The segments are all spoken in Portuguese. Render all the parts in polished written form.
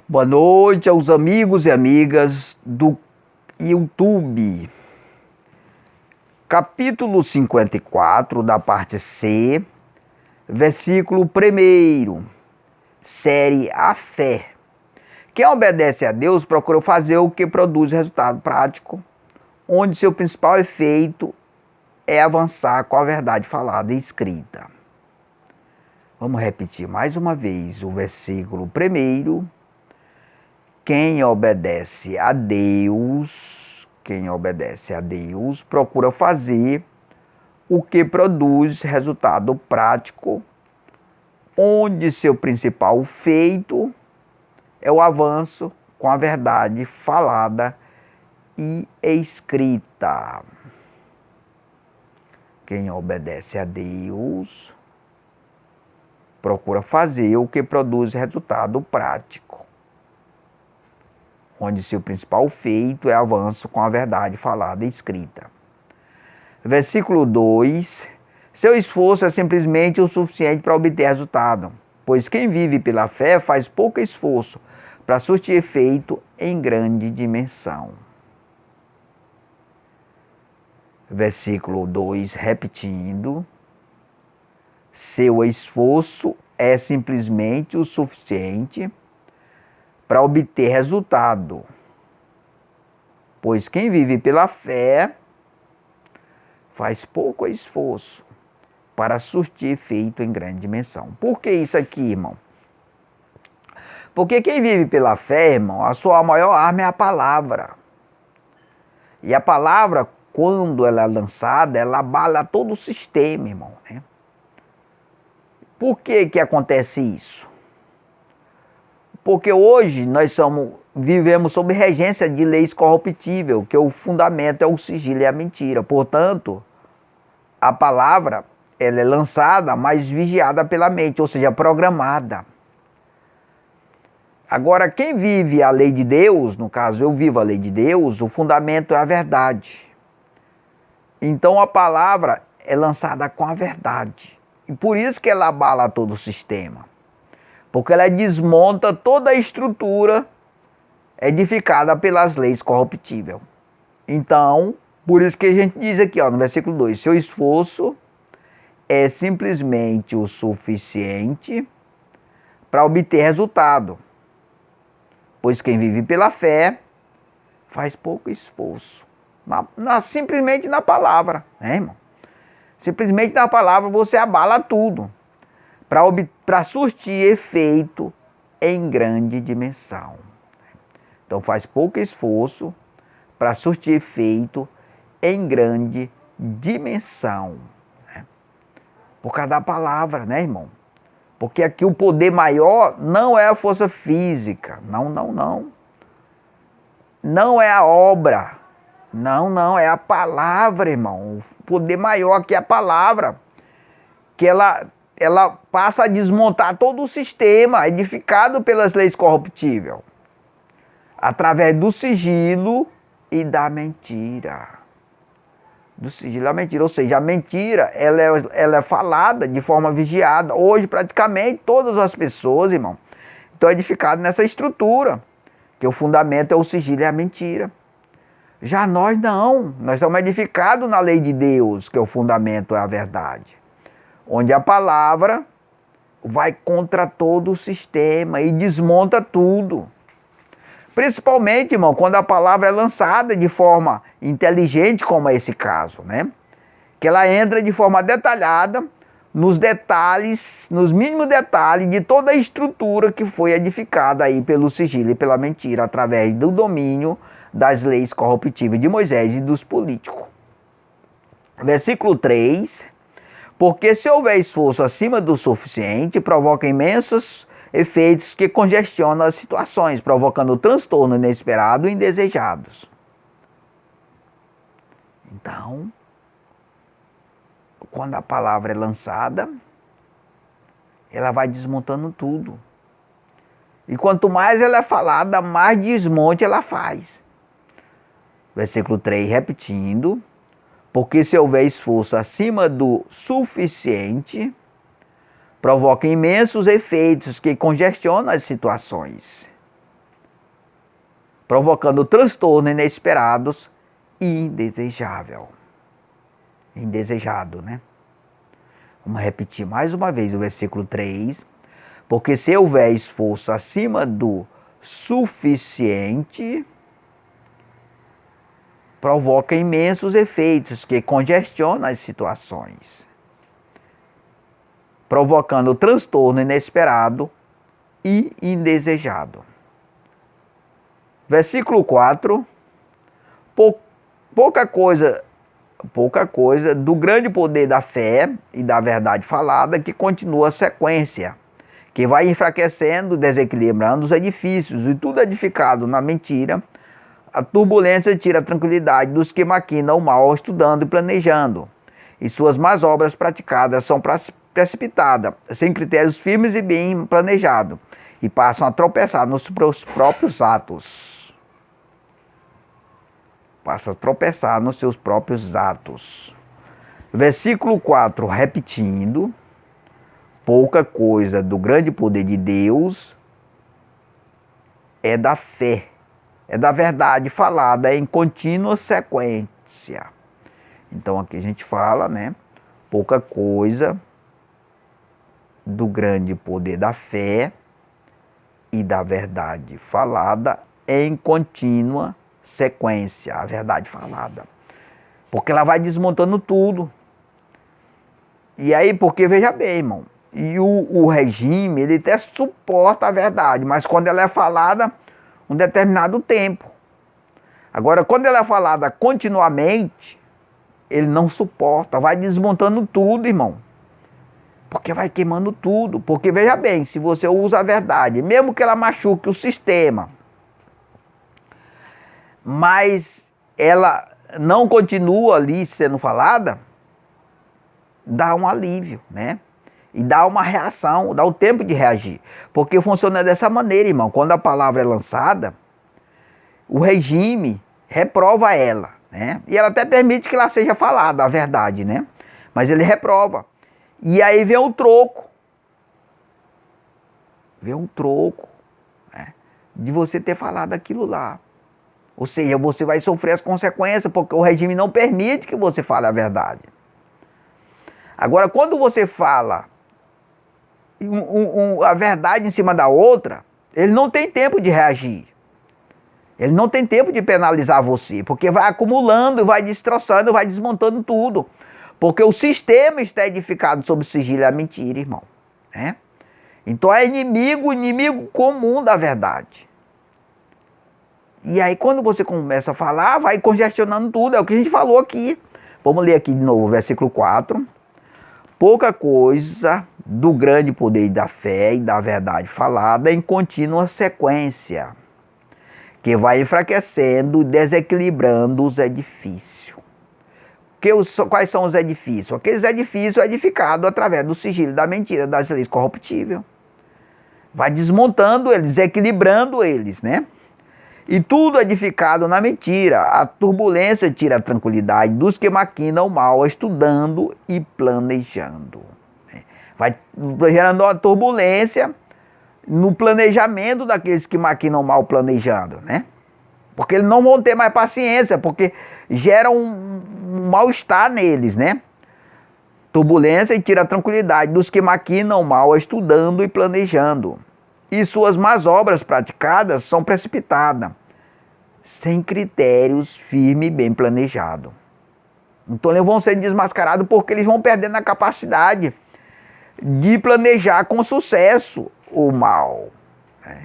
Boa noite aos amigos e amigas do YouTube. Capítulo 54, da parte C, versículo 1, série A Fé. Quem obedece a Deus procura fazer o que produz resultado prático, onde seu principal efeito é avançar com a verdade falada e escrita. Vamos repetir mais uma vez o versículo 1. Quem obedece a Deus, procura fazer o que produz resultado prático, onde seu principal feito é o avanço com a verdade falada e escrita. Quem obedece a Deus procura fazer o que produz resultado prático, onde seu principal feito é avanço com a verdade falada e escrita. Versículo 2. Seu esforço é simplesmente o suficiente para obter resultado, pois quem vive pela fé faz pouco esforço para surtir efeito em grande dimensão. Versículo 2, repetindo. Seu esforço é simplesmente o suficiente para obter resultado, pois quem vive pela fé faz pouco esforço para surtir efeito em grande dimensão. Por que isso aqui, irmão? Porque quem vive pela fé, irmão, a sua maior arma é a palavra. E a palavra, quando ela é lançada, ela abala todo o sistema, irmão, né? Por que acontece isso? Porque hoje nós vivemos sob regência de leis corruptíveis, que o fundamento é o sigilo e a mentira. Portanto, a palavra ela é lançada, mas vigiada pela mente, ou seja, programada. Agora, quem vive a lei de Deus, no caso eu vivo a lei de Deus, o fundamento é a verdade. Então a palavra é lançada com a verdade. E por isso que ela abala todo o sistema. Porque ela desmonta toda a estrutura edificada pelas leis corruptíveis. Então, por isso que a gente diz aqui, no versículo 2, seu esforço é simplesmente o suficiente para obter resultado. Pois quem vive pela fé faz pouco esforço. Simplesmente na palavra, né, irmão? Simplesmente na palavra você abala tudo para surtir efeito em grande dimensão. Então faz pouco esforço para surtir efeito em grande dimensão. Por causa da palavra, né, irmão? Porque aqui o poder maior não é a força física. Não. Não é a obra. Não, é a palavra, irmão. O poder maior aqui é a palavra. Que ela passa a desmontar todo o sistema edificado pelas leis corruptíveis. Através do sigilo e da mentira. Do sigilo e da mentira. Ou seja, a mentira ela é falada de forma vigiada. Hoje, praticamente, todas as pessoas, irmão, estão edificadas nessa estrutura. Que o fundamento é o sigilo e a mentira. Já nós não. Nós estamos edificados na lei de Deus, que o fundamento é a verdade. Onde a palavra vai contra todo o sistema e desmonta tudo. Principalmente, irmão, quando a palavra é lançada de forma inteligente, como é esse caso, né? Que ela entra de forma detalhada nos detalhes, nos mínimos detalhes de toda a estrutura que foi edificada aí pelo sigilo e pela mentira, através do domínio das leis corruptíveis de Moisés e dos políticos. Versículo 3. Porque se houver esforço acima do suficiente, provoca imensos efeitos que congestionam as situações, provocando transtorno inesperado e indesejados. Então, quando a palavra é lançada, ela vai desmontando tudo. E quanto mais ela é falada, mais desmonte ela faz. Versículo 3, repetindo. Porque se houver esforço acima do suficiente, provoca imensos efeitos que congestionam as situações. provocando transtorno inesperados e indesejado, né? Vamos repetir mais uma vez o versículo 3. Porque se houver esforço acima do suficiente, provoca imensos efeitos que congestionam as situações, provocando transtorno inesperado e indesejado. Versículo 4. Pouca coisa do grande poder da fé e da verdade falada que continua a sequência, que vai enfraquecendo, desequilibrando os edifícios, e tudo edificado na mentira. A turbulência tira a tranquilidade dos que maquinam o mal, estudando e planejando, e suas más obras praticadas são precipitadas, sem critérios firmes e bem planejados, e passam a tropeçar nos seus próprios atos. Versículo 4, repetindo. Pouca coisa do grande poder de Deus é da fé, é da verdade falada em contínua sequência. Então aqui a gente fala, né? Pouca coisa do grande poder da fé e da verdade falada em contínua sequência, a verdade falada. Porque ela vai desmontando tudo. E aí, porque veja bem, irmão, e o regime, ele até suporta a verdade, mas quando ela é falada um determinado tempo. Agora, quando ela é falada continuamente, ele não suporta, vai desmontando tudo, irmão. Porque vai queimando tudo. Porque veja bem, se você usa a verdade, mesmo que ela machuque o sistema, mas ela não continua ali sendo falada, dá um alívio, né? E dá uma reação, dá o tempo de reagir. Porque funciona dessa maneira, irmão. Quando a palavra é lançada, o regime reprova ela, né? E ela até permite que ela seja falada, a verdade, né? Mas ele reprova. E aí vem o troco. Vem um troco, né? De você ter falado aquilo lá. Ou seja, você vai sofrer as consequências, porque o regime não permite que você fale a verdade. Agora, quando você fala a verdade em cima da outra, ele não tem tempo de reagir. Ele não tem tempo de penalizar você, porque vai acumulando, vai destroçando, vai desmontando tudo. Porque o sistema está edificado sobre o sigilo da mentira, irmão. Né? Então é inimigo comum da verdade. E aí quando você começa a falar, vai congestionando tudo, é o que a gente falou aqui. Vamos ler aqui de novo o versículo 4. Pouca coisa do grande poder da fé e da verdade falada em contínua sequência, que vai enfraquecendo e desequilibrando os edifícios. Quais são os edifícios? Aqueles edifícios edificados através do sigilo da mentira, das leis corruptíveis. Vai desmontando eles, desequilibrando eles, né? E tudo edificado na mentira. A turbulência tira a tranquilidade dos que maquinam o mal, estudando e planejando. Vai gerando uma turbulência no planejamento daqueles que maquinam o mal planejando, né? Porque eles não vão ter mais paciência, porque gera um mal-estar neles, né? Turbulência e tira a tranquilidade dos que maquinam o mal, estudando e planejando. E suas más obras praticadas são precipitadas, sem critérios firmes e bem planejados. Então eles vão ser desmascarados porque eles vão perdendo a capacidade de planejar com sucesso o mal.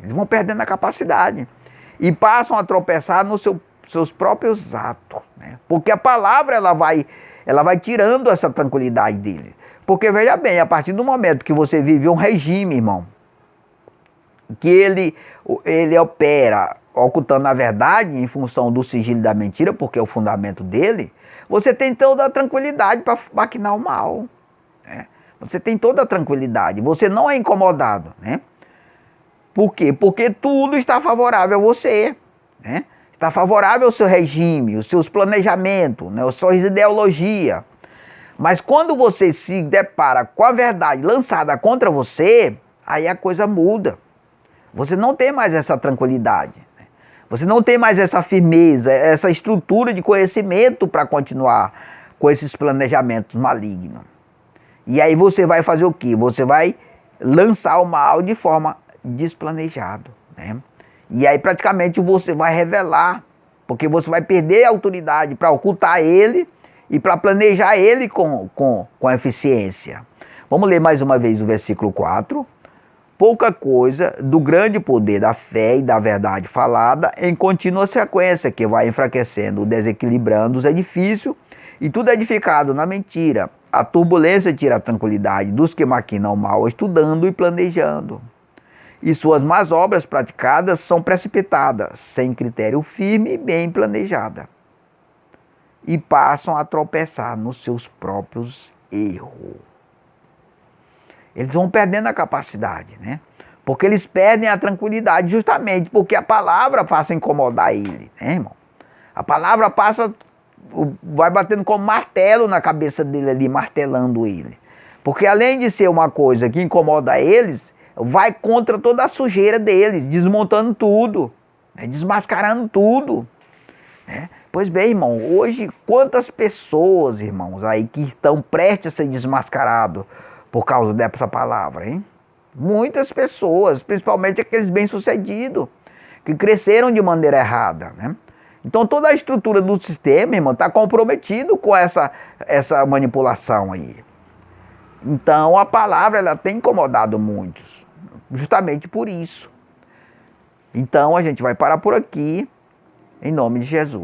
Eles vão perdendo a capacidade e passam a tropeçar nos seus próprios atos. Né? Porque a palavra ela vai tirando essa tranquilidade dele. Porque veja bem, a partir do momento que você vive um regime, irmão, que ele opera ocultando a verdade em função do sigilo da mentira, porque é o fundamento dele, você tem toda a tranquilidade para maquinar o mal. Né? Você tem toda a tranquilidade, você não é incomodado. Né? Por quê? Porque tudo está favorável a você. Né? Está favorável ao seu regime, os seus planejamentos, né? As suas ideologias. Mas quando você se depara com a verdade lançada contra você, aí a coisa muda. Você não tem mais essa tranquilidade. Você não tem mais essa firmeza, essa estrutura de conhecimento para continuar com esses planejamentos malignos. E aí você vai fazer o quê? Você vai lançar o mal de forma desplanejada, né? E aí praticamente você vai revelar, porque você vai perder a autoridade para ocultar ele e para planejar ele com eficiência. Vamos ler mais uma vez o versículo 4. Pouca coisa do grande poder da fé e da verdade falada em contínua sequência, que vai enfraquecendo, desequilibrando os edifícios, e tudo edificado na mentira. A turbulência tira a tranquilidade dos que maquinam mal, estudando e planejando. E suas más obras praticadas são precipitadas, sem critério firme e bem planejada. E passam a tropeçar nos seus próprios erros. Eles vão perdendo a capacidade, né? Porque eles perdem a tranquilidade justamente porque a palavra passa a incomodar ele, né, irmão? A palavra passa, vai batendo como martelo na cabeça dele ali, martelando ele. Porque além de ser uma coisa que incomoda eles, vai contra toda a sujeira deles, desmontando tudo, né? Desmascarando tudo, né? Pois bem, irmão, hoje quantas pessoas, irmãos, aí que estão prestes a ser desmascarados por causa dessa palavra, hein? Muitas pessoas, principalmente aqueles bem-sucedidos, que cresceram de maneira errada, né? Então toda a estrutura do sistema, irmão, está comprometido com essa manipulação aí. Então a palavra, ela tem incomodado muitos, justamente por isso. Então a gente vai parar por aqui, em nome de Jesus.